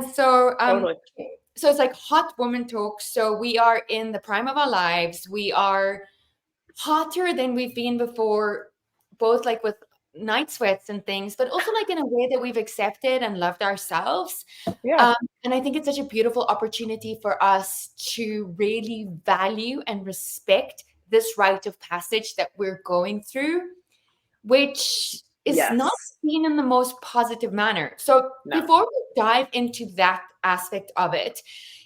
And so, Totally. so it's like hot woman talk. So we are in the prime of our lives. We are hotter than we've been before, both like with night sweats and things, but also like in a way that we've accepted and loved ourselves. Yeah. And I think it's such a beautiful opportunity for us to really value and respect this rite of passage that we're going through, which is not Yes. seen in the most positive manner. So No. before we dive into that aspect of it,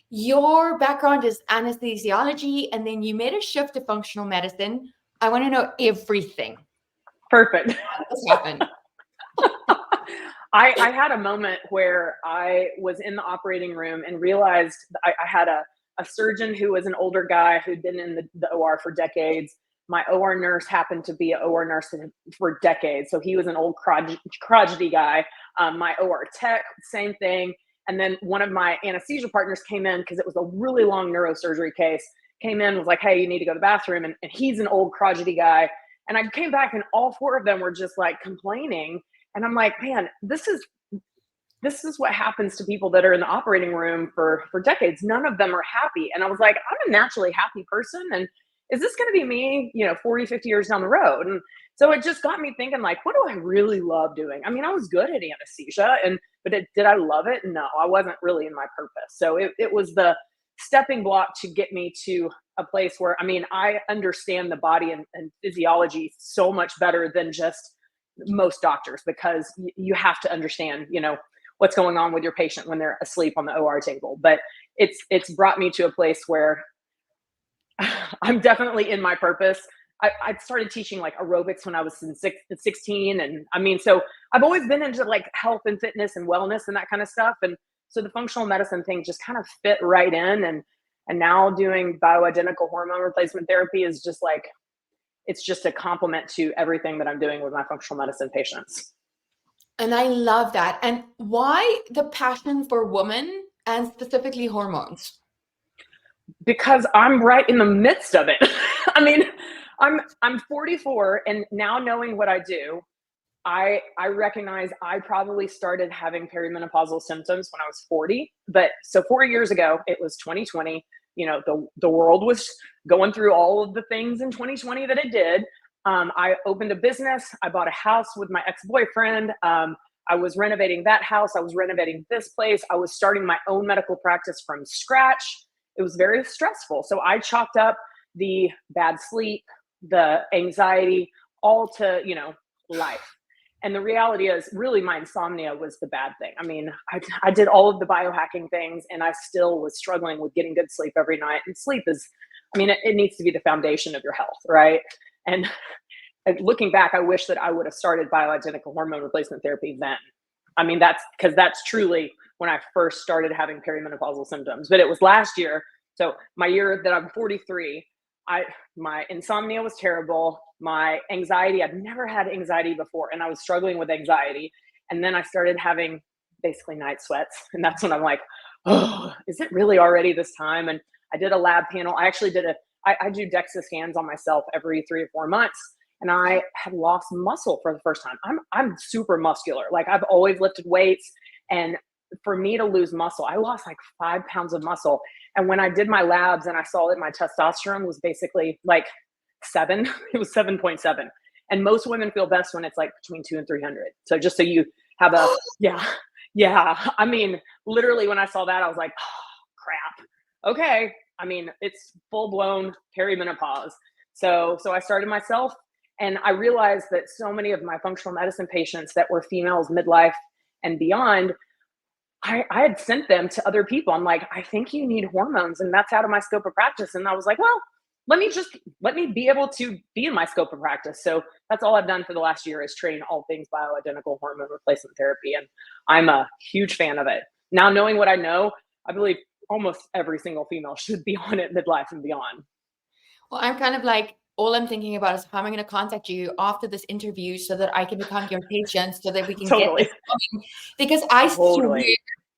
your background is anesthesiology, and then you made a shift to functional medicine. I want to know everything. Perfect. How this happened. I had a moment where I was in the operating room and realized I had a surgeon who was an older guy who'd been in the OR for decades. My OR nurse happened to be an OR nurse for decades. So he was an old crotchety guy. My OR tech, same thing. And then one of my anesthesia partners came in because it was a really long neurosurgery case, came in, was like, hey, you need to go to the bathroom. And he's an old crotchety guy. And I came back and all four of them were just like complaining. And I'm like, man, this is what happens to people that are in the operating room for decades. None of them are happy. And I was like, I'm a naturally happy person. And is this going to be me, 40, 50 years down the road? And so it just got me thinking, like, what do I really love doing? I mean, I was good at anesthesia, but did I love it? No, I wasn't really in my purpose. So it was the stepping block to get me to a place where, I mean, I understand the body and physiology so much better than just most doctors, because you have to understand, what's going on with your patient when they're asleep on the OR table. But it's brought me to a place where I'm definitely in my purpose. I started teaching like aerobics when I was 16. And I mean, so I've always been into like health and fitness and wellness and that kind of stuff. And so the functional medicine thing just kind of fit right in. And now doing bioidentical hormone replacement therapy is just like, it's just a complement to everything that I'm doing with my functional medicine patients. And I love that. And why the passion for women and specifically hormones? Because I'm right in the midst of it. I mean, I'm 44, and now knowing what I do, I recognize I probably started having perimenopausal symptoms when I was 40. But so 4 years ago, it was 2020. The world was going through all of the things in 2020 that it did. I opened a business. I bought a house with my ex-boyfriend. I was renovating that house. I was renovating this place. I was starting my own medical practice from scratch. It was very stressful. So I chalked up the bad sleep, the anxiety, all to, life. And the reality is really my insomnia was the bad thing. I mean, I did all of the biohacking things and I still was struggling with getting good sleep every night. And sleep is, I mean, it needs to be the foundation of your health, right? And looking back, I wish that I would have started bioidentical hormone replacement therapy then. I mean, that's truly when I first started having perimenopausal symptoms. But it was last year. So my year that I'm 43, my insomnia was terrible. My anxiety, I've never had anxiety before, and I was struggling with anxiety. And then I started having basically night sweats. And that's when I'm like, oh, is it really already this time? And I did a lab panel. I actually I do DEXA scans on myself every 3 or 4 months. And I had lost muscle for the first time. I'm super muscular. Like I've always lifted weights. And for me to lose muscle, I lost like 5 pounds of muscle. And when I did my labs and I saw that my testosterone was basically like 7, it was 7.7. And most women feel best when it's like between 200 and 300. So just so you have a, yeah. I mean, literally when I saw that, I was like, oh, crap. Okay. I mean, it's full blown perimenopause. So I started myself, and I realized that so many of my functional medicine patients that were females midlife and beyond, I had sent them to other people. I'm like, I think you need hormones, and that's out of my scope of practice. And I was like, well, let me be able to be in my scope of practice. So that's all I've done for the last year is train all things bioidentical hormone replacement therapy. And I'm a huge fan of it. Now, knowing what I know, I believe almost every single female should be on it midlife and beyond. Well, I'm kind of like, all I'm thinking about is how I'm going to contact you after this interview so that I can become your patient so that we can get this going. Because I swear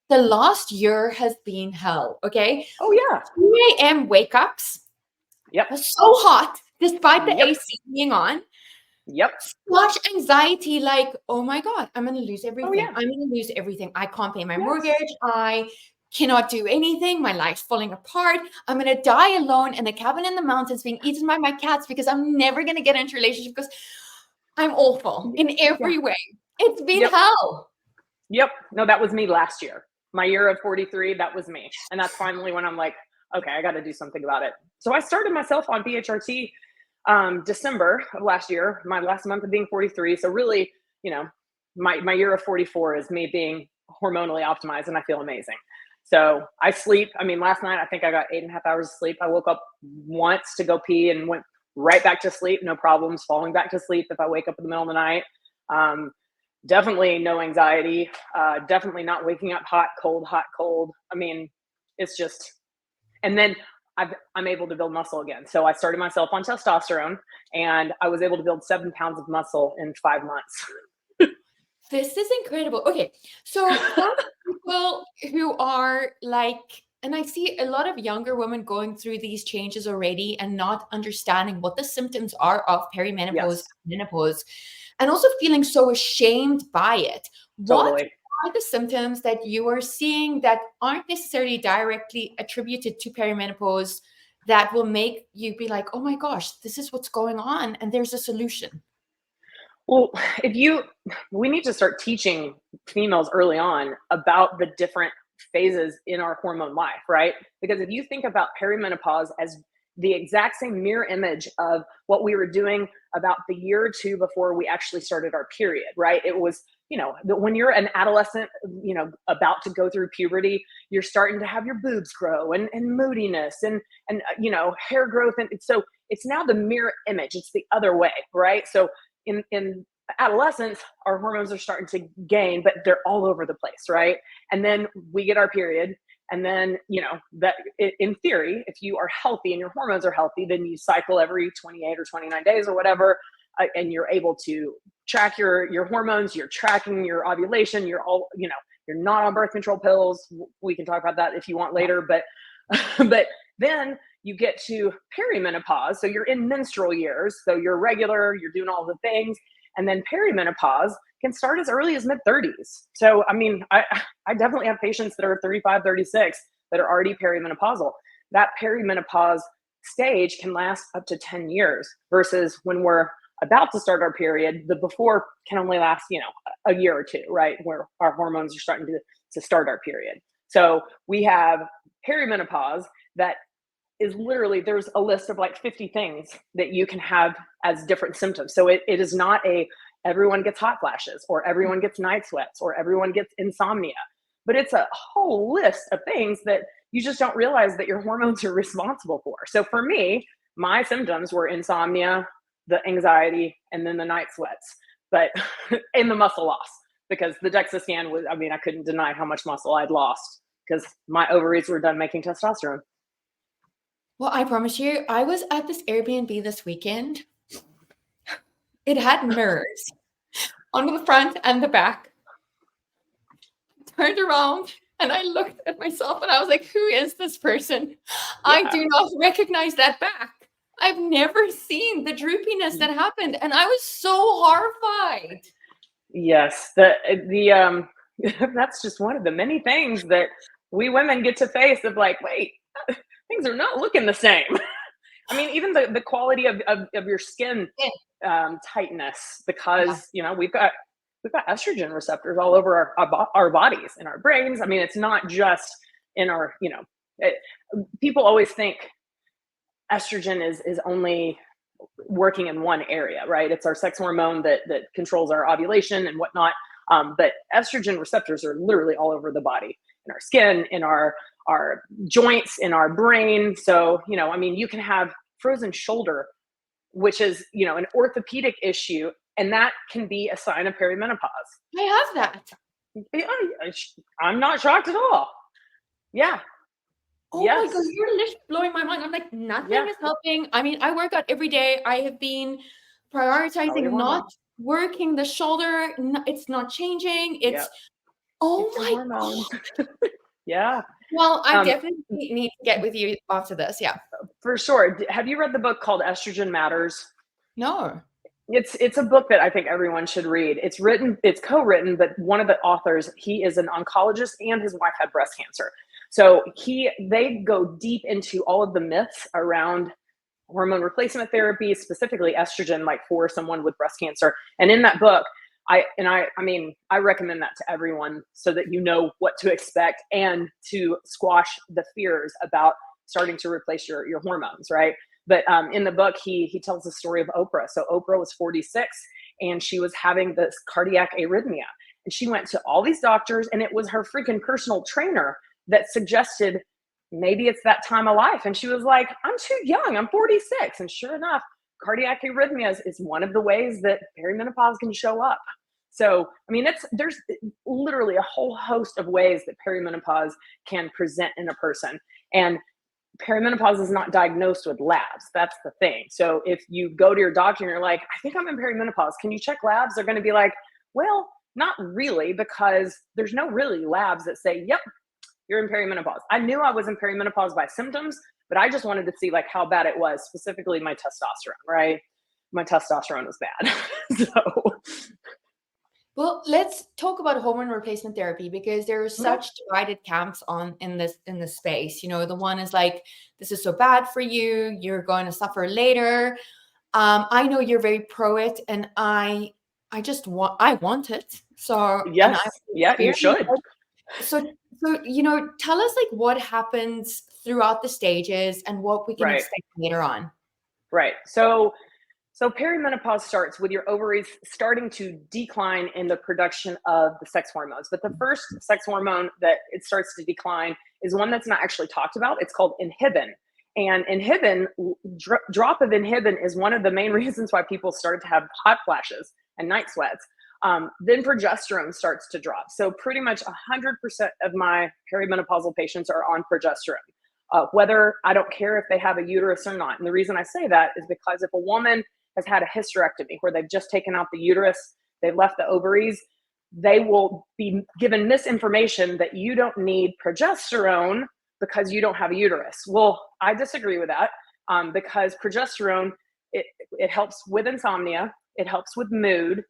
the last year has been hell. Okay. Oh yeah. 2 a.m. wake ups. Yep. So hot, despite the AC being on. Yep. Such anxiety, like, oh my God, I'm going to lose Oh everything. yeah. I'm going to lose everything. I can't pay my Yes. mortgage. I cannot do anything. My life's falling apart. I'm going to die alone in a cabin in the mountains being eaten by my cats because I'm never going to get into a relationship because I'm awful in Yeah. every way. It's been Yep. hell. Yep. No, that was me last year. My year of 43, that was me. And that's finally when I'm like, okay, I got to do something about it. So I started myself on BHRT December of last year, my last month of being 43. So really, you know, my year of 44 is me being hormonally optimized, and I feel amazing. So I sleep. I mean, last night I think I got 8.5 hours of sleep. I woke up once to go pee and went right back to sleep. No problems falling back to sleep if I wake up in the middle of the night. Um, Definitely no anxiety. Definitely not waking up hot, cold, hot, cold. I mean, it's just, and then I'm able to build muscle again. So I started myself on testosterone, and I was able to build 7 pounds of muscle in 5 months. This is incredible. Okay, so for people who are like, and I see a lot of younger women going through these changes already and not understanding what the symptoms are of perimenopause, Yes, menopause, and also feeling so ashamed by it. What totally. are the symptoms that you are seeing that aren't necessarily directly attributed to perimenopause that will make you be like, oh my gosh, this is what's going on, and there's a solution? Well, we need to start teaching females early on about the different phases in our hormone life, right? Because if you think about perimenopause as the exact same mirror image of what we were doing about the year or two before we actually started our period, right? It was, when you're an adolescent, about to go through puberty, you're starting to have your boobs grow and moodiness and hair growth. And so it's now the mirror image. It's the other way, right? So in adolescence, our hormones are starting to gain, but they're all over the place, right? And then we get our period, and then that in theory, if you are healthy and your hormones are healthy, then you cycle every 28 or 29 days or whatever, and you're able to track your hormones. You're tracking your ovulation. You're not on birth control pills. We can talk about that if you want later, but but then you get to perimenopause. So you're in menstrual years. So you're regular, you're doing all the things. And then perimenopause can start as early as mid 30s. So, I mean, I definitely have patients that are 35, 36 that are already perimenopausal. That perimenopause stage can last up to 10 years versus when we're about to start our period, the before can only last, a year or two, right? Where our hormones are starting to start our period. So we have perimenopause that is literally, there's a list of like 50 things that you can have as different symptoms. So it is not everyone gets hot flashes or everyone gets night sweats or everyone gets insomnia, but it's a whole list of things that you just don't realize that your hormones are responsible for. So for me, my symptoms were insomnia, the anxiety, and then the night sweats, but in the muscle loss, because the DEXA scan was, I mean, I couldn't deny how much muscle I'd lost because my ovaries were done making testosterone. Well, I promise you, I was at this Airbnb this weekend. It had mirrors on the front and the back. I turned around and I looked at myself and I was like, who is this person? I Yeah. do not recognize that back. I've never seen the droopiness that happened. And I was so horrified. Yes, that's just one of the many things that we women get to face of like, wait, things are not looking the same. I mean, even the quality of your skin tightness, because we've got estrogen receptors all over our bodies and our brains. I mean, it's not just in our, people always think estrogen is only working in one area, right? It's our sex hormone that controls our ovulation and whatnot. But estrogen receptors are literally all over the body, in our skin, in our joints, in our brain. So, I mean, you can have frozen shoulder, which is, an orthopedic issue, and that can be a sign of perimenopause. I have that. Yeah, I'm not shocked at all. Yeah. Oh Yes. my God, you're literally blowing my mind. I'm like, nothing Yeah. is helping. I mean, I work out every day. I have been prioritizing not working the shoulder. It's not changing. It's, oh It's your my hormones. God. Yeah. Well, I definitely need to get with you after this. Yeah. For sure. Have you read the book called Estrogen Matters? No. It's a book that I think everyone should read. It's co-written, but one of the authors, he is an oncologist and his wife had breast cancer. So they go deep into all of the myths around hormone replacement therapy, specifically estrogen, like for someone with breast cancer. And in that book, I recommend that to everyone so that you know what to expect and to squash the fears about starting to replace your hormones, right? But in the book, he tells the story of Oprah. So Oprah was 46 and she was having this cardiac arrhythmia. And she went to all these doctors, and it was her freaking personal trainer that suggested maybe it's that time of life. And she was like, I'm too young, I'm 46. And sure enough, cardiac arrhythmias is one of the ways that perimenopause can show up. So, I mean, there's literally a whole host of ways that perimenopause can present in a person. And perimenopause is not diagnosed with labs. That's the thing. So if you go to your doctor and you're like, I think I'm in perimenopause, can you check labs? They're going to be like, well, not really, because there's no really labs that say, yep, you're in perimenopause. I knew I was in perimenopause by symptoms, but I just wanted to see like how bad it was, specifically my testosterone, right? My testosterone was bad. So Well, let's talk about hormone replacement therapy, because there are okay. such divided camps on in this space. You know, the one is like, this is so bad for you, you're going to suffer later. I know you're very pro it, and I want it. So, and I Yes. Yeah, you experience should. it. So you know, tell us like what happens throughout the stages and what we can Right. expect later on. Right. So perimenopause starts with your ovaries starting to decline in the production of the sex hormones. But the first sex hormone that it starts to decline is one that's not actually talked about. It's called inhibin. And inhibin, drop of inhibin is one of the main reasons why people start to have hot flashes and night sweats. Then progesterone starts to drop. So pretty much 100% of my perimenopausal patients are on progesterone. Whether I don't care if they have a uterus or not. And the reason I say that is because if a woman has had a hysterectomy where they've just taken out the uterus, they've left the ovaries, they will be given misinformation that you don't need progesterone because you don't have a uterus. Well, I disagree with that, because progesterone, it helps with insomnia, it helps with mood,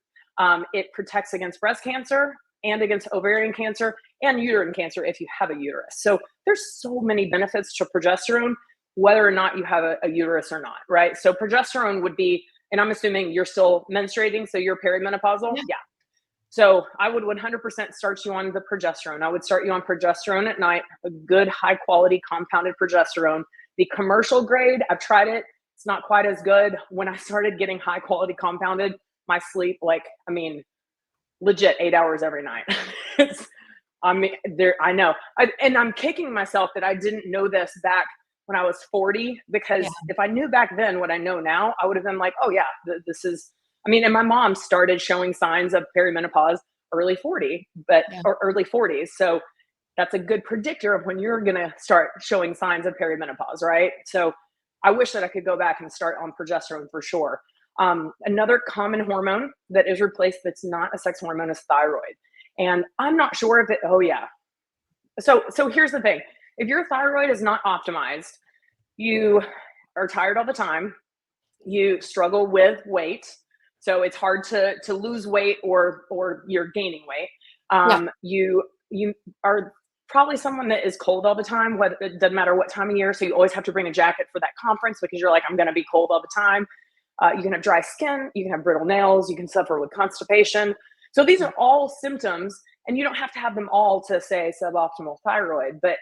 it protects against breast cancer and against ovarian cancer and uterine cancer if you have a uterus. So there's so many benefits to progesterone, whether or not you have a uterus or not, right? So progesterone would be, and I'm assuming you're still menstruating, so you're perimenopausal? Yeah. Yeah. So I would 100% start you on the progesterone. I would start you on progesterone at night, a good high quality compounded progesterone. The commercial grade, I've tried it. It's not quite as good. When I started getting high quality compounded, my sleep, legit 8 hours every night. I know. And I'm kicking myself that I didn't know this back when I was 40, because Yeah. if I knew back then what I know now, I would have been like, oh yeah, this is, and my mom started showing signs of perimenopause early 40, Yeah. or early 40s. So that's a good predictor of when you're going to start showing signs of perimenopause, right? So I wish that I could go back and start on progesterone for sure. Another common hormone that is replaced that's not a sex hormone is thyroid. And I'm not sure if it, oh yeah. So here's the thing. If your thyroid is not optimized, you are tired all the time, you struggle with weight, so it's hard to lose weight, or you're gaining weight. Yeah. You are probably someone that is cold all the time, whether it doesn't matter what time of year, so you always have to bring a jacket for that conference because you're like, I'm going to be cold all the time. You can have dry skin, you can have brittle nails, you can suffer with constipation. So these are all symptoms, and you don't have to have them all to say suboptimal thyroid. But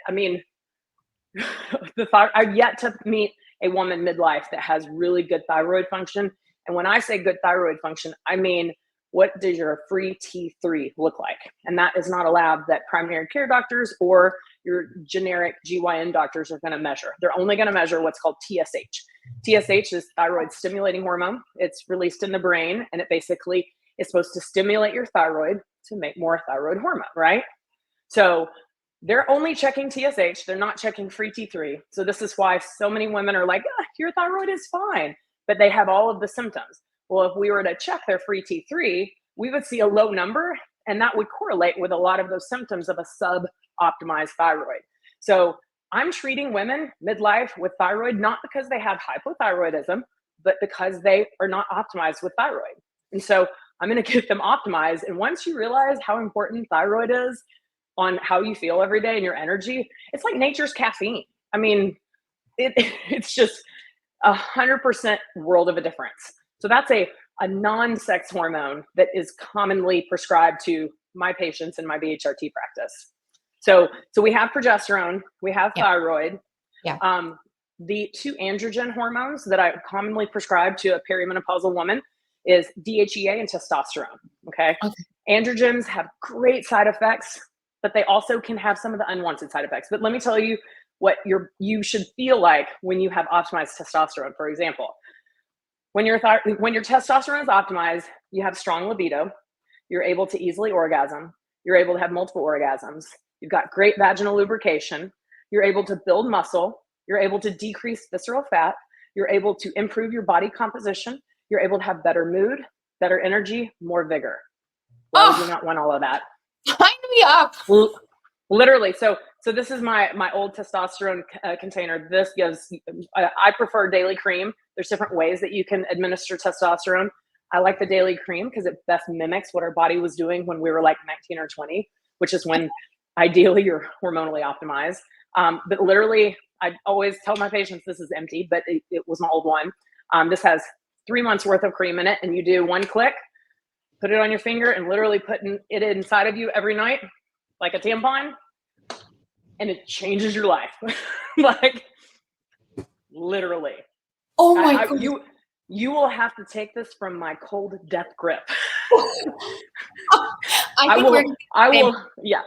I've yet to meet a woman midlife that has really good thyroid function. And when I say good thyroid function, I mean, what does your free T3 look like? And that is not a lab that primary care doctors or your generic GYN doctors are going to measure. They're only going to measure what's called TSH. TSH is thyroid stimulating hormone. It's released in the brain, and it basically is supposed to stimulate your thyroid to make more thyroid hormone, right? So they're only checking TSH. They're not checking free T3. So this is why so many women are like, your thyroid is fine, but they have all of the symptoms. Well, if we were to check their free T3, we would see a low number, and that would correlate with a lot of those symptoms of a sub-optimized thyroid. So I'm treating women midlife with thyroid, not because they have hypothyroidism, but because they are not optimized with thyroid. And so I'm going to get them optimized. And once you realize how important thyroid is on how you feel every day and your energy, it's like nature's caffeine. I mean, it's just 100% world of a difference. So that's a non-sex hormone that is commonly prescribed to my patients in my BHRT practice. So we have progesterone, we have thyroid. Yeah. The two androgen hormones that I commonly prescribe to a perimenopausal woman is DHEA and testosterone. Okay. Androgens have great side effects, but they also can have some of the unwanted side effects. But let me tell you what you should feel like when you have optimized testosterone. For example, when your testosterone is optimized, you have strong libido, you're able to easily orgasm, you're able to have multiple orgasms, you've got great vaginal lubrication, you're able to build muscle, you're able to decrease visceral fat, you're able to improve your body composition, you're able to have better mood, better energy, more vigor. Why would you not want all of that? Sign me up. Literally. So this is my old testosterone container. This gives, I prefer daily cream. There's different ways that you can administer testosterone. I like the daily cream because it best mimics what our body was doing when we were like 19 or 20, which is when ideally you're hormonally optimized. But literally, I always tell my patients this is empty, but it was an old one. This has 3 months worth of cream in it, and you do one click, put it on your finger, and literally putting it inside of you every night, like a tampon, and it changes your life. Like literally. Oh my God. You will have to take this from my cold death grip. I will. Yeah.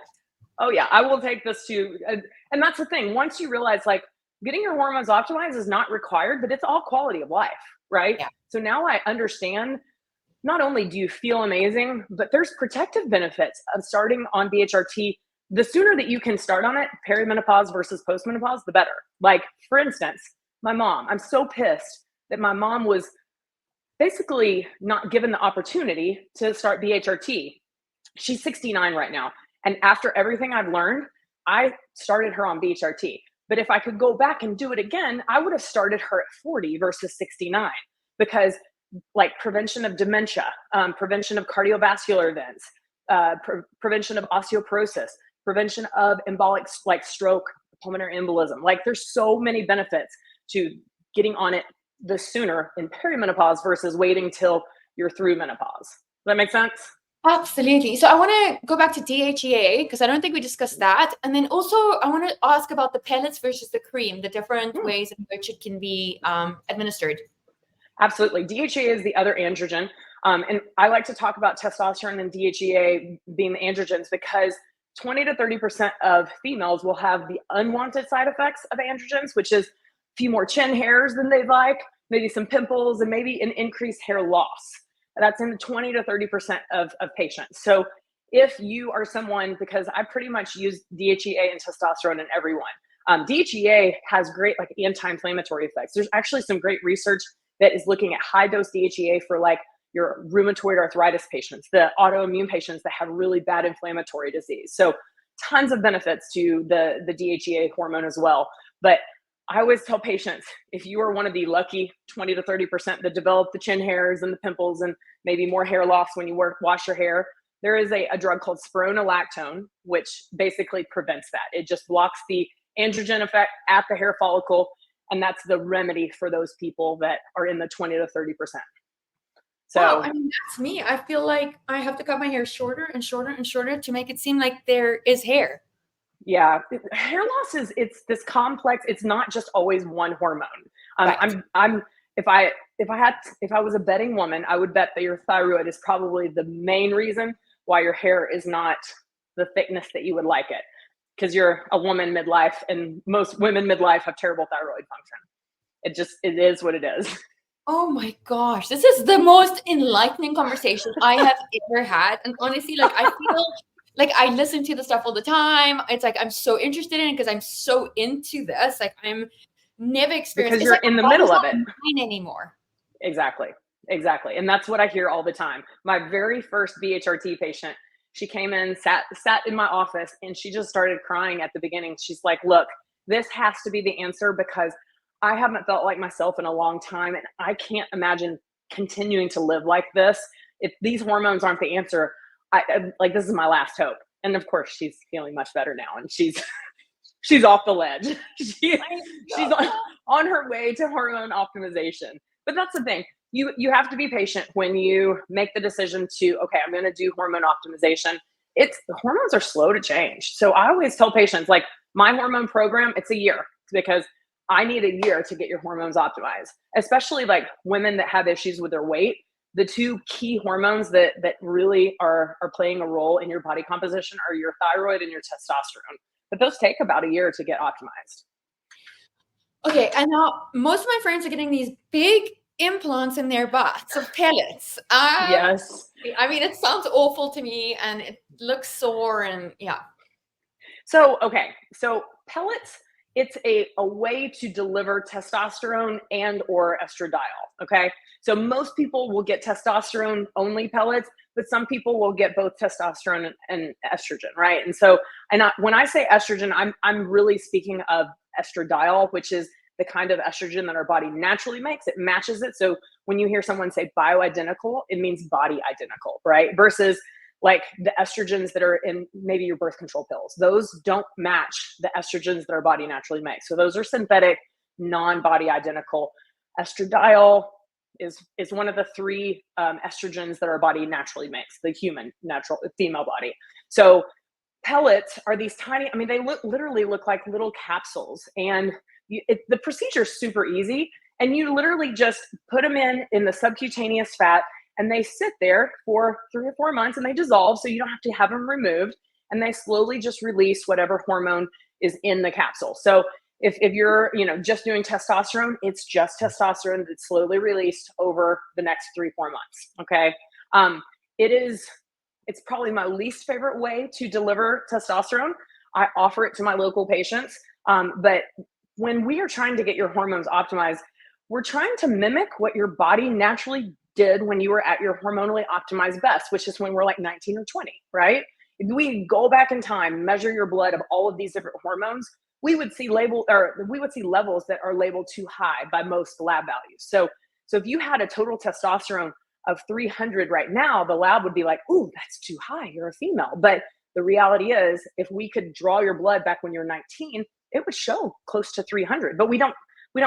Oh yeah. I will take this to, and that's the thing. Once you realize like getting your hormones optimized is not required, but it's all quality of life, right? Yeah. So now I understand, not only do you feel amazing, but there's protective benefits of starting on BHRT. The sooner that you can start on it, perimenopause versus postmenopause, the better. Like, for instance, my mom, I'm so pissed that my mom was basically not given the opportunity to start BHRT. She's 69 right now. And after everything I've learned, I started her on BHRT. But if I could go back and do it again, I would have started her at 40 versus 69, because like prevention of dementia, prevention of cardiovascular events, prevention of osteoporosis, prevention of embolic, like stroke, pulmonary embolism. Like there's so many benefits to getting on it the sooner in perimenopause versus waiting till you're through menopause. Does that make sense? Absolutely. So I want to go back to DHEA because I don't think we discussed that. And then also I want to ask about the pellets versus the cream, the different ways in which it can be administered. Absolutely. DHEA is the other androgen. And I like to talk about testosterone and DHEA being the androgens because 20 to 30% of females will have the unwanted side effects of androgens, which is a few more chin hairs than they'd like, maybe some pimples, and maybe an increased hair loss. That's in the 20 to 30% of patients. So if you are someone, because I pretty much use DHEA and testosterone in everyone. DHEA has great like anti-inflammatory effects. There's actually some great research that is looking at high dose DHEA for like your rheumatoid arthritis patients, the autoimmune patients that have really bad inflammatory disease. So tons of benefits to the DHEA hormone as well. But I always tell patients, if you are one of the lucky 20 to 30% that develop the chin hairs and the pimples and maybe more hair loss when you wash your hair, there is a drug called spironolactone, which basically prevents that. It just blocks the androgen effect at the hair follicle. And that's the remedy for those people that are in the 20 to 30%. So, wow, I mean, that's me. I feel like I have to cut my hair shorter and shorter and shorter to make it seem like there is hair. Yeah, hair loss it's this complex. It's not just always one hormone. Right. If I was a betting woman, I would bet that your thyroid is probably the main reason why your hair is not the thickness that you would like it, because you're a woman midlife, and most women midlife have terrible thyroid function. It is what it is. Oh my gosh, this is the most enlightening conversation I have ever had. And honestly, like I feel like I listen to the stuff all the time. It's like I'm so interested in it because I'm so into this. Like I'm never experienced. Because It's you're like in the my body's middle of not it. mine anymore. Exactly. And that's what I hear all the time. My very first BHRT patient, she came in, sat in my office, and she just started crying at the beginning. She's like, look, this has to be the answer because I haven't felt like myself in a long time, and I can't imagine continuing to live like this. If these hormones aren't the answer, like, this is my last hope. And of course, she's feeling much better now, and she's off the ledge. I She's love that. on her way to hormone optimization. But that's the thing. You have to be patient when you make the decision to, okay, I'm going to do hormone optimization. It's the hormones are slow to change. So I always tell patients, like, my hormone program, it's a year, because I need a year to get your hormones optimized, especially like women that have issues with their weight. The two key hormones that really are playing a role in your body composition are your thyroid and your testosterone. But those take about a year to get optimized. Okay, and now most of my friends are getting these big implants in their butts of pellets. Yes. I mean, it sounds awful to me, and it looks sore, and yeah. So, okay. So pellets, it's a way to deliver testosterone and or estradiol. Okay. So most people will get testosterone only pellets, but some people will get both testosterone and estrogen, right? And so, when I say estrogen, I'm really speaking of estradiol, which is the kind of estrogen that our body naturally makes. It matches it. So when you hear someone say bioidentical, it means body identical, right? Versus like the estrogens that are in maybe your birth control pills. Those don't match the estrogens that our body naturally makes. So those are synthetic, non-body identical. Estradiol is one of the three estrogens that our body naturally makes, the human natural female body. So pellets are these tiny, I mean, they literally look like little capsules, and the procedure is super easy. And you literally just put them in the subcutaneous fat, and they sit there for 3 or 4 months, and they dissolve, so you don't have to have them removed, and they slowly just release whatever hormone is in the capsule. So if you're just doing testosterone, it's just testosterone that's slowly released over the next 3-4 months. Okay. It's probably my least favorite way to deliver testosterone. I offer it to my local patients, but when we are trying to get your hormones optimized, we're trying to mimic what your body naturally did when you were at your hormonally optimized best, which is when we're like 19 or 20, right? If we go back in time, measure your blood of all of these different hormones, we would see levels that are labeled too high by most lab values. So if you had a total testosterone of 300 right now, the lab would be like, "Ooh, that's too high. You're a female." But the reality is, if we could draw your blood back when you're 19, it would show close to 300. But we don't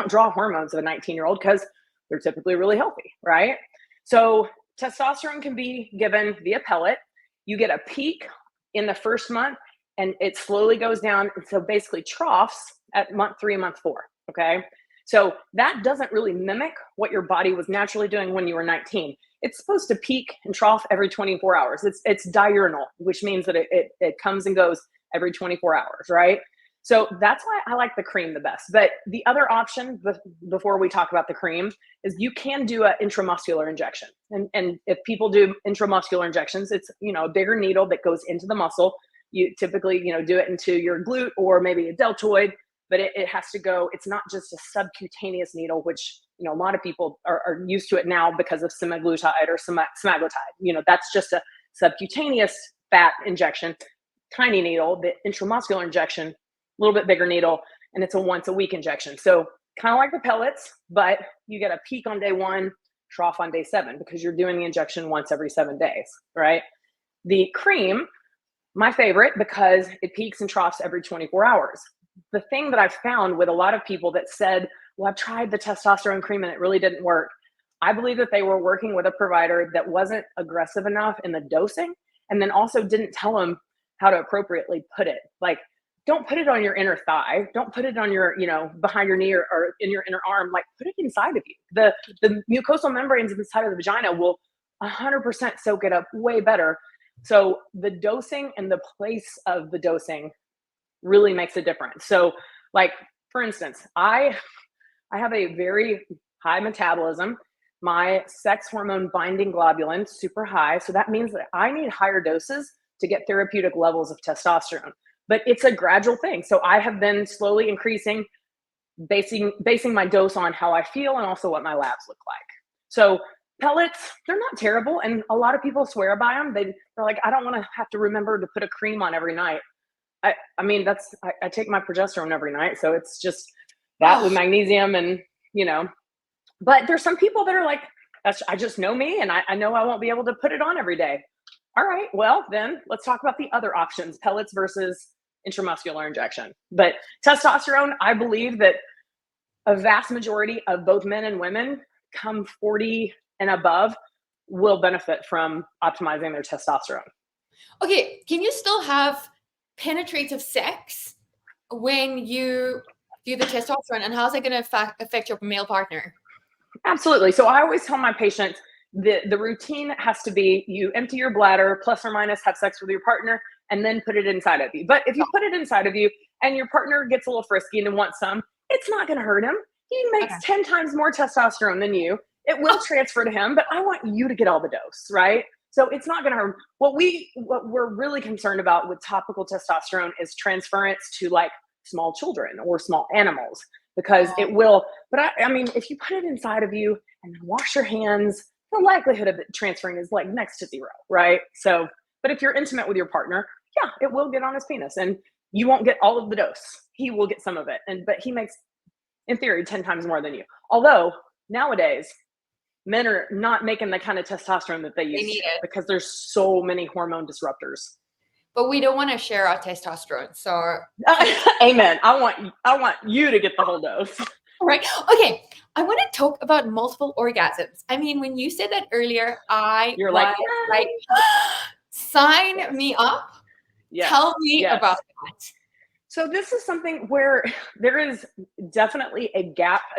draw hormones of a 19-year-old because they're typically really healthy, right? So testosterone can be given via pellet. You get a peak in the first month, and it slowly goes down. And so basically troughs at month 3 and month 4. Okay. So that doesn't really mimic what your body was naturally doing when you were 19. It's supposed to peak and trough every 24 hours. It's diurnal, which means that it comes and goes every 24 hours, right? So that's why I like the cream the best. But the other option, before we talk about the cream, is you can do an intramuscular injection. And if people do intramuscular injections, it's a bigger needle that goes into the muscle. You typically do it into your glute or maybe a deltoid, but it has to go. It's not just a subcutaneous needle, which a lot of people are used to it now because of semaglutide or semaglutide. That's just a subcutaneous fat injection, tiny needle. The intramuscular injection, a little bit bigger needle, and it's a once a week injection. So kind of like the pellets, but you get a peak on day 1, trough on day 7, because you're doing the injection once every 7 days, right? The cream, my favorite, because it peaks and troughs every 24 hours. The thing that I've found with a lot of people that said, "Well, I've tried the testosterone cream and it really didn't work," I believe that they were working with a provider that wasn't aggressive enough in the dosing, and then also didn't tell them how to appropriately put it. Like, don't put it on your inner thigh. Don't put it on your, behind your knee or in your inner arm. Like, put it inside of you. The mucosal membranes inside of the vagina will 100% soak it up way better. So the dosing and the place of the dosing really makes a difference. So, like, for instance, I have a very high metabolism. My sex hormone binding globulin super high. So that means that I need higher doses to get therapeutic levels of testosterone. But it's a gradual thing. So I have been slowly increasing, basing my dose on how I feel and also what my labs look like. So pellets, they're not terrible. And a lot of people swear by them. They're like, "I don't want to have to remember to put a cream on every night." I mean, I take my progesterone every night. So it's just, that with magnesium and, but there's some people that are like, I just know me and I know I won't be able to put it on every day. All right, well, then let's talk about the other options, pellets versus intramuscular injection. But testosterone, I believe that a vast majority of both men and women come 40 and above will benefit from optimizing their testosterone. Okay, can you still have penetrative sex when you do the testosterone, and how's that going to affect your male partner? Absolutely. So I always tell my patients the routine has to be you empty your bladder, plus or minus have sex with your partner, and then put it inside of you. But if you put it inside of you and your partner gets a little frisky and wants some, it's not going to hurt him. He makes 10 times more testosterone than you. It will transfer to him, but I want you to get all the dose, right? So it's not going to hurt. What we're really concerned about with topical testosterone is transference to like small children or small animals, because it will. But I mean, if you put it inside of you and then wash your hands, the likelihood of it transferring is like next to zero, right? So, but if you're intimate with your partner, yeah, it will get on his penis, and you won't get all of the dose. He will get some of it, but he makes, in theory, 10 times more than you. Although nowadays, men are not making the kind of testosterone that they used to because there's so many hormone disruptors. But we don't want to share our testosterone, so amen. I want you to get the whole dose. Right. Okay. I want to talk about multiple orgasms. I mean, when you said that earlier, you're like, sign me up. Yes. Tell me about that. So this is something where there is definitely a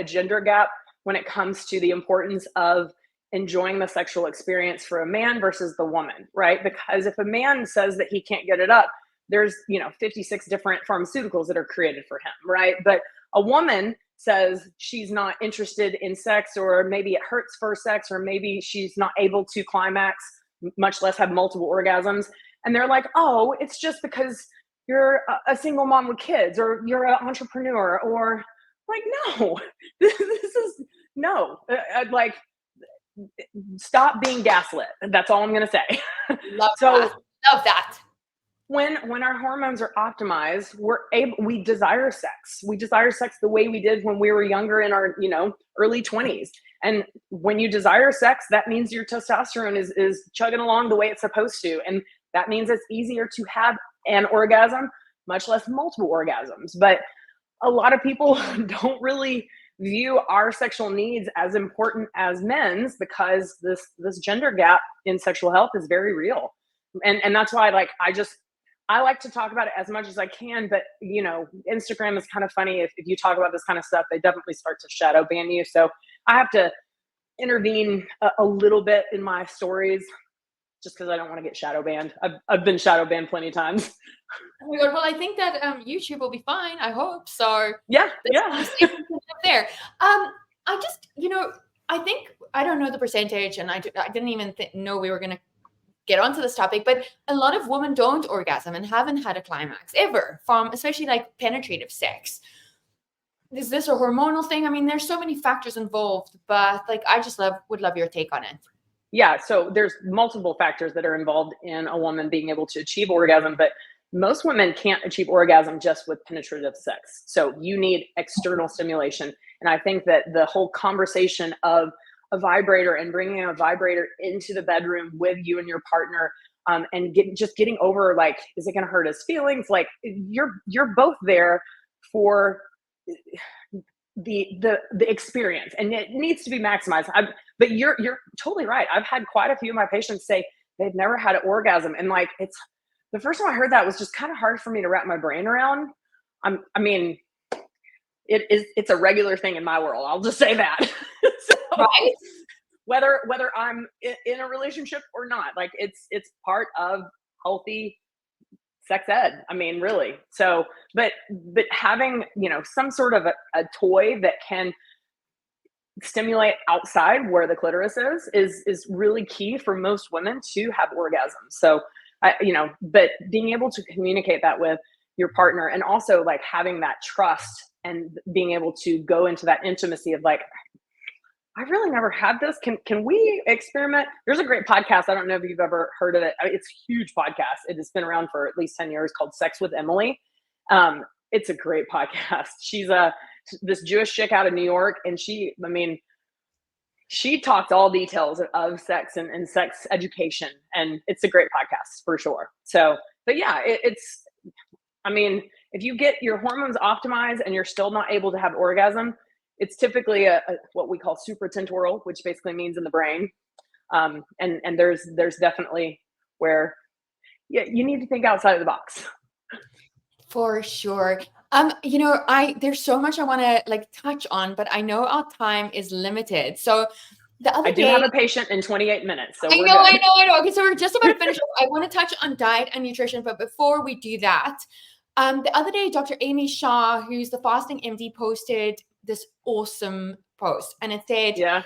gender gap when it comes to the importance of enjoying the sexual experience for a man versus the woman, right? Because if a man says that he can't get it up, there's, 56 different pharmaceuticals that are created for him, right? But a woman says she's not interested in sex, or maybe it hurts for sex, or maybe she's not able to climax, much less have multiple orgasms. And they're like, oh, it's just because you're a single mom with kids, or you're an entrepreneur, or like, no, this is no, like, stop being gaslit. That's all I'm going to say. Love that. When our hormones are optimized, we desire sex. We desire sex the way we did when we were younger, in our, early 20s. And when you desire sex, that means your testosterone is chugging along the way it's supposed to. And that means it's easier to have an orgasm, much less multiple orgasms. But a lot of people don't really view our sexual needs as important as men's, because this gender gap in sexual health is very real. And that's why, like, I like to talk about it as much as I can, but Instagram is kind of funny. If you talk about this kind of stuff, they definitely start to shadow ban you. So I have to intervene a little bit in my stories, just because I don't want to get shadow banned. I've been shadow banned plenty of times. Oh my God. Well, I think that YouTube will be fine. I hope so. Yeah. There. I just, I think, I don't know the percentage, and I didn't even know we were going to get onto this topic, but a lot of women don't orgasm and haven't had a climax ever from, especially like penetrative sex. Is this a hormonal thing? I mean, there's so many factors involved, but like, I just would love your take on it. Yeah. So there's multiple factors that are involved in a woman being able to achieve orgasm, but most women can't achieve orgasm just with penetrative sex. So you need external stimulation. And I think that the whole conversation of a vibrator and bringing a vibrator into the bedroom with you and your partner, and getting over, like, is it going to hurt his feelings? Like, you're both there for the experience, and it needs to be maximized. But you're totally right. I've had quite a few of my patients say they've never had an orgasm, and like, it's the first time I heard that was just kind of hard for me to wrap my brain around. I mean, it's a regular thing in my world. I'll just say that. So, right. Whether I'm in a relationship or not, like, it's part of healthy sex ed. I mean, really. So, but having, some sort of a toy that can stimulate outside where the clitoris is really key for most women to have orgasms. So, but being able to communicate that with your partner, and also like having that trust and being able to go into that intimacy of like, I really never had this. Can we experiment? There's a great podcast. I don't know if you've ever heard of it. It's a huge podcast. It has been around for at least 10 years, called Sex with Emily. It's a great podcast. She's this Jewish chick out of New York, and she talks all details of sex and sex education, and it's a great podcast for sure. So, but yeah, if you get your hormones optimized and you're still not able to have orgasm, it's typically a what we call supratentorial, which basically means in the brain. And there's definitely where you need to think outside of the box. For sure. There's so much I want to like touch on, but I know our time is limited. So the other I do day, have a patient in 28 minutes, so I we're know, good. I know. Okay, so we're just about to finish up. I want to touch on diet and nutrition, but before we do that, the other day, Dr. Amy Shah, who's the fasting MD, posted this awesome post, and it said, Yeah.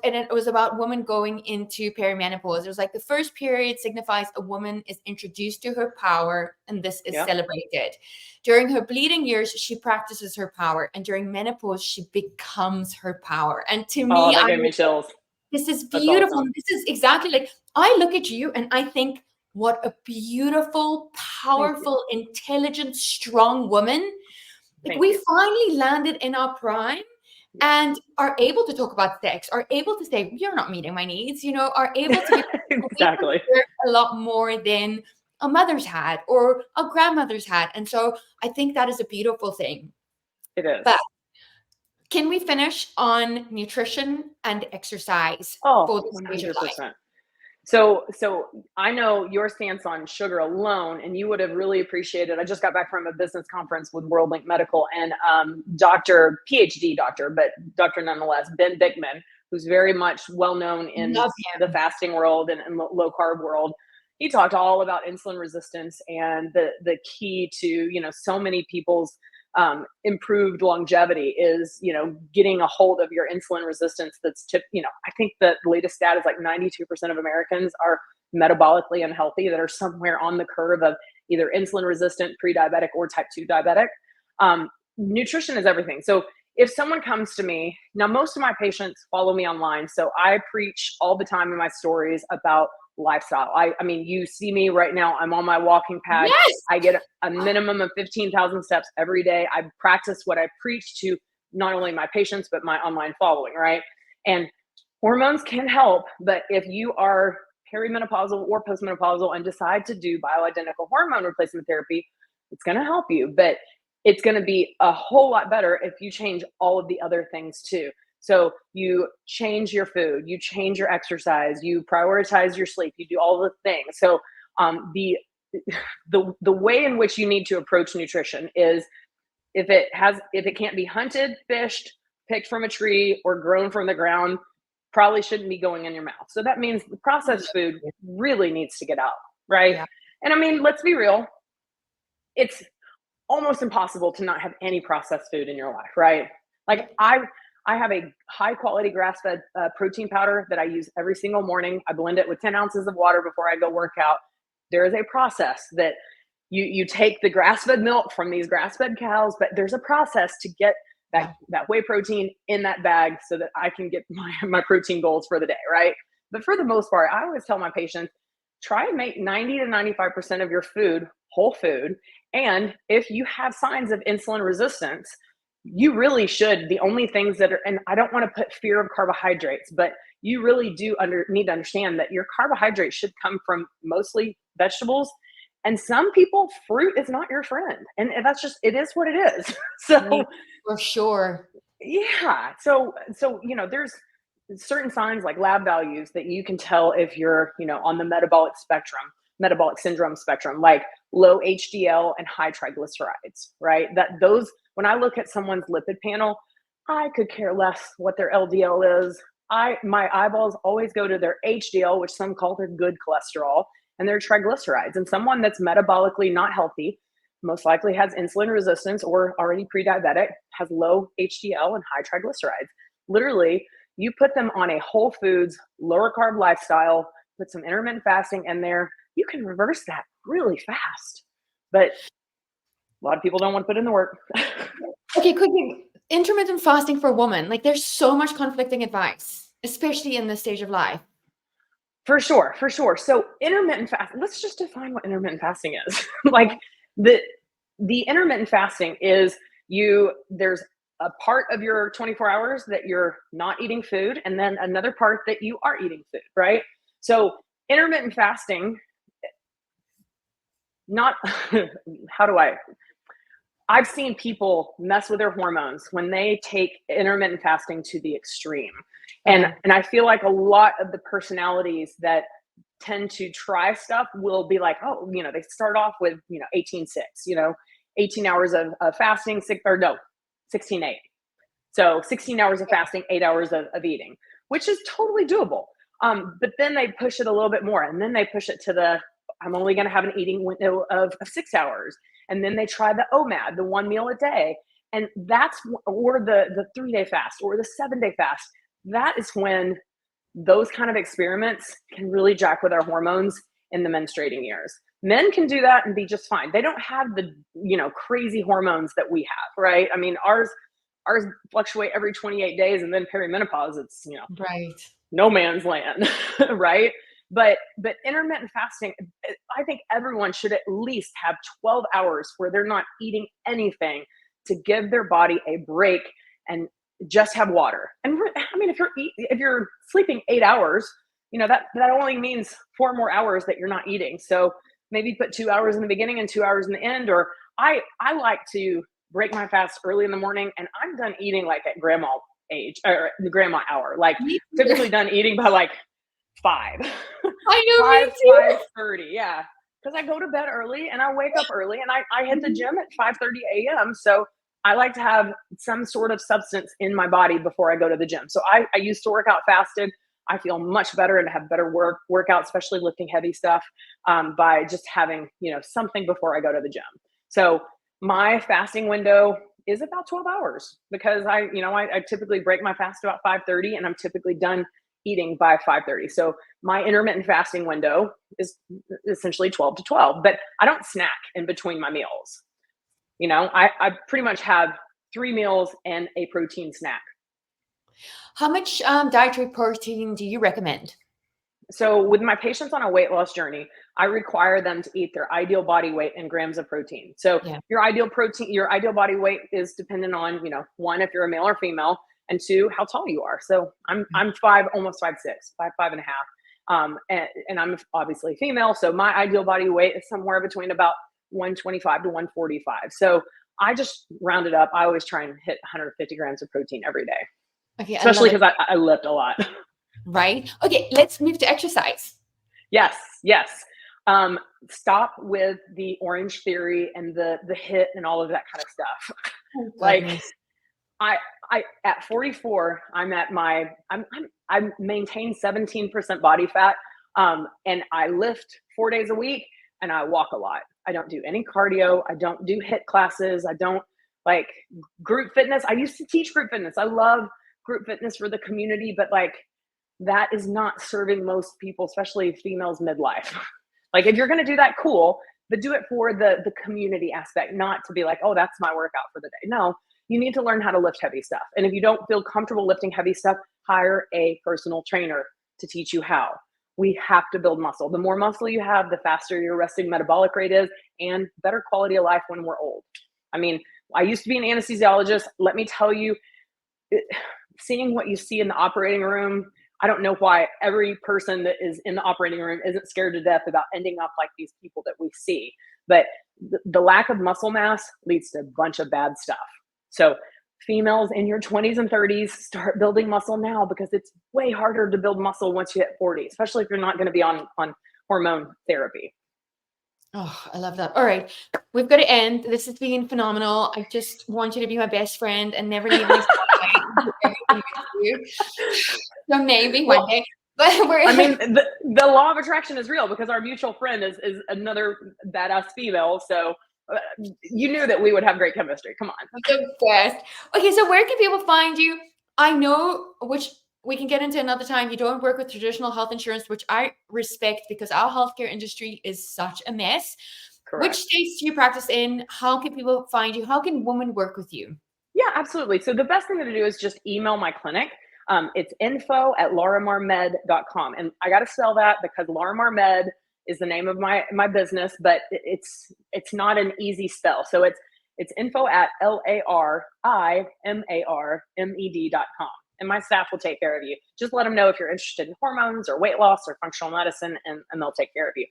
it was about women going into perimenopause. It was like the first period signifies a woman is introduced to her power, and this is celebrated. During her bleeding years, she practices her power, and during menopause, she becomes her power. And to me, that gave me chills. This is beautiful. Awesome. This is exactly like, I look at you and I think, what a beautiful, powerful, intelligent, strong woman. Like, we finally landed in our prime and are able to talk about sex, are able to say, you're not meeting my needs, are able to exactly a lot more than our mothers had or our grandmothers had. And so I think that is a beautiful thing. It is. But can we finish on nutrition and exercise for this stage of life? So I know your stance on sugar alone, and you would have really appreciated. I just got back from a business conference with WorldLink Medical and PhD doctor, but doctor nonetheless, Ben Bickman, who's very much well known in the fasting world and low carb world. He talked all about insulin resistance and the key to so many people's improved longevity is getting a hold of your insulin resistance. I think the latest stat is like 92% of Americans are metabolically unhealthy, that are somewhere on the curve of either insulin resistant, pre-diabetic, or type 2 diabetic. Nutrition is everything. So if someone comes to me now, most of my patients follow me online, so I preach all the time in my stories about lifestyle. I mean, you see me right now, I'm on my walking pad. Yes! I get a minimum of 15,000 steps every day. I practice what I preach to not only my patients, but my online following, right? And hormones can help, but if you are perimenopausal or postmenopausal and decide to do bioidentical hormone replacement therapy, it's going to help you, but it's going to be a whole lot better if you change all of the other things too. So you change your food, you change your exercise, you prioritize your sleep, you do all the things. So the way in which you need to approach nutrition is if it can't be hunted, fished, picked from a tree, or grown from the ground, probably shouldn't be going in your mouth. So that means the processed food really needs to get out, right? Yeah. And I mean, let's be real. It's almost impossible to not have any processed food in your life, right? Like I have a high quality grass-fed protein powder that I use every single morning. I blend it with 10 ounces of water before I go work out. There is a process that you take the grass-fed milk from these grass-fed cows, but there's a process to get that whey protein in that bag so that I can get my protein goals for the day, right? But for the most part, I always tell my patients, try and make 90 to 95% of your food whole food. And if you have signs of insulin resistance, you really should. The only things that are, and I don't want to put fear of carbohydrates, but you really do need to understand that your carbohydrates should come from mostly vegetables. And some people, fruit is not your friend. And that's just, it is what it is. So for sure. Yeah. So, there's certain signs like lab values that you can tell if you're, on the metabolic syndrome spectrum, like low HDL and high triglycerides, right? When I look at someone's lipid panel, I could care less what their LDL is. My eyeballs always go to their HDL, which some call their good cholesterol, and their triglycerides. And someone that's metabolically not healthy most likely has insulin resistance or already pre-diabetic, has low HDL and high triglycerides. Literally, you put them on a whole foods, lower carb lifestyle, put some intermittent fasting in there, you can reverse that really fast. But a lot of people don't want to put in the work. Okay, quickly, intermittent fasting for a woman, like there's so much conflicting advice, especially in this stage of life. For sure. So intermittent fast, let's just define what intermittent fasting is. Like the intermittent fasting is there's a part of your 24 hours that you're not eating food, and then another part that you are eating food, right? So intermittent fasting, not, how do I've seen people mess with their hormones when they take intermittent fasting to the extreme. And I feel like a lot of the personalities that tend to try stuff will be like, oh, they start off with, 18-6, 18 hours of fasting, 16-8. So 16 hours of fasting, 8 hours of eating, which is totally doable. But then they push it a little bit more, and then they push it to I'm only going to have an eating window of 6 hours. And then they try the OMAD, the 1 meal a day. And or the 3-day fast or the 7-day fast. That is when those kind of experiments can really jack with our hormones in the menstruating years. Men can do that and be just fine. They don't have the, crazy hormones that we have, right? I mean, ours fluctuate every 28 days, and then perimenopause, it's, right. no man's land, right? But intermittent fasting, I think everyone should at least have 12 hours where they're not eating anything to give their body a break and just have water. And I mean, if you're sleeping 8 hours, that only means 4 more hours that you're not eating. So maybe put 2 hours in the beginning and 2 hours in the end. Or I like to break my fast early in the morning, and I'm done eating like at grandma age, or the grandma hour, like typically done eating by like 5. I know, 5, me too. 5:30, yeah. Because I go to bed early and I wake up early, and I hit the gym at 5:30 a.m. So I like to have some sort of substance in my body before I go to the gym. So I used to work out fasted. I feel much better and have better workout, especially lifting heavy stuff, by just having, something before I go to the gym. So my fasting window is about 12 hours because I typically break my fast about 5:30, and I'm typically done eating by 5:30. So my intermittent fasting window is essentially 12 to 12, but I don't snack in between my meals. I pretty much have 3 meals and a protein snack. How much dietary protein do you recommend? So with my patients on a weight loss journey, I require them to eat their ideal body weight in grams of protein. So your ideal body weight is dependent on, 1, if you're a male or female, and 2, how tall you are. So I'm 5, almost 5'6", 5'5" and a half. And I'm obviously female. So my ideal body weight is somewhere between about 125 to 145. So I just round it up. I always try and hit 150 grams of protein every day. Okay, especially because I lift a lot. Right. Okay, let's move to exercise. Yes. Stop with the Orange Theory and the HIIT and all of that kind of stuff. Oh, like I at 44, I maintain 17% body fat, and I lift 4 days a week, and I walk a lot. I don't do any cardio. I don't do HIIT classes. I don't like group fitness. I used to teach group fitness. I love group fitness for the community, but like that is not serving most people, especially females midlife. Like if you're going to do that, cool, but do it for the community aspect, not to be like, oh, that's my workout for the day. No, you need to learn how to lift heavy stuff. And if you don't feel comfortable lifting heavy stuff, hire a personal trainer to teach you how. We have to build muscle. The more muscle you have, the faster your resting metabolic rate is, and better quality of life when we're old. I mean, I used to be an anesthesiologist. Let me tell you, seeing what you see in the operating room, I don't know why every person that is in the operating room isn't scared to death about ending up like these people that we see. But the lack of muscle mass leads to a bunch of bad stuff. So females in your 20s and 30s, start building muscle now, because it's way harder to build muscle once you hit 40, especially if you're not going to be on hormone therapy. Oh, I love that. All right. We've got to end. This has been phenomenal. I just want you to be my best friend and never leave my side. Everything with you. So maybe one day. But I mean, the law of attraction is real, because our mutual friend is another badass female. So you knew that we would have great chemistry. Come on. The best. Okay, so where can people find you? I know, which we can get into another time, you don't work with traditional health insurance, which I respect because our healthcare industry is such a mess. Correct. Which states do you practice in? How can people find you? How can women work with you? Yeah, absolutely. So the best thing to do is just email my clinic. It's info@larimarmed.com. And I got to spell that because Larimar Med is the name of my business, but it's not an easy spell. So it's It's info@LARIMARMED.com. And my staff will take care of you. Just let them know if you're interested in hormones or weight loss or functional medicine, and they'll take care of you.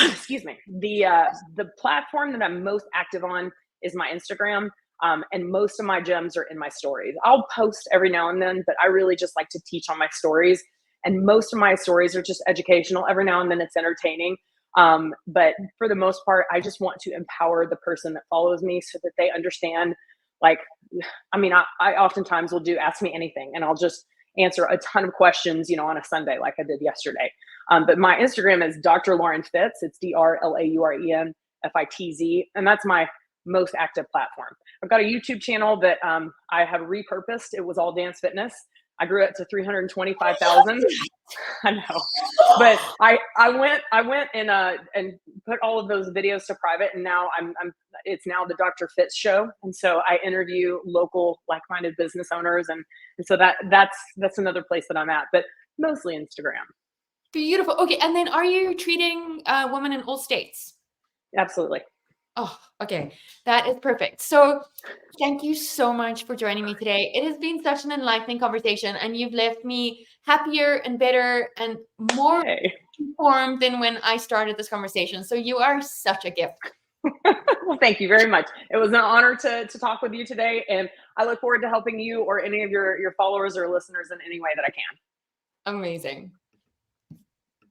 Excuse me. The platform that I'm most active on is my Instagram. And most of my gems are in my stories. I'll post every now and then, but I really just like to teach on my stories. And most of my stories are just educational. Every now and then it's entertaining. But for the most part, I just want to empower the person that follows me so that they understand, like, I mean, I oftentimes will do Ask Me Anything, and I'll just answer a ton of questions, on a Sunday like I did yesterday. But my Instagram is Dr. Lauren Fitz. It's DrLaurenFitz. And that's my most active platform. I've got a YouTube channel that I have repurposed. It was all dance fitness. I grew it to 325,000. I know, but I went and put all of those videos to private, and now it's now the Dr. Fitz show, and so I interview local like-minded business owners, and so that's another place that I'm at, but mostly Instagram. Beautiful. Okay, and then are you treating women in all states? Absolutely. Oh, okay. That is perfect. So thank you so much for joining me today. It has been such an enlightening conversation, and you've left me happier and better and more informed than when I started this conversation. So you are such a gift. Well, thank you very much. It was an honor to talk with you today, and I look forward to helping you or any of your followers or listeners in any way that I can. Amazing.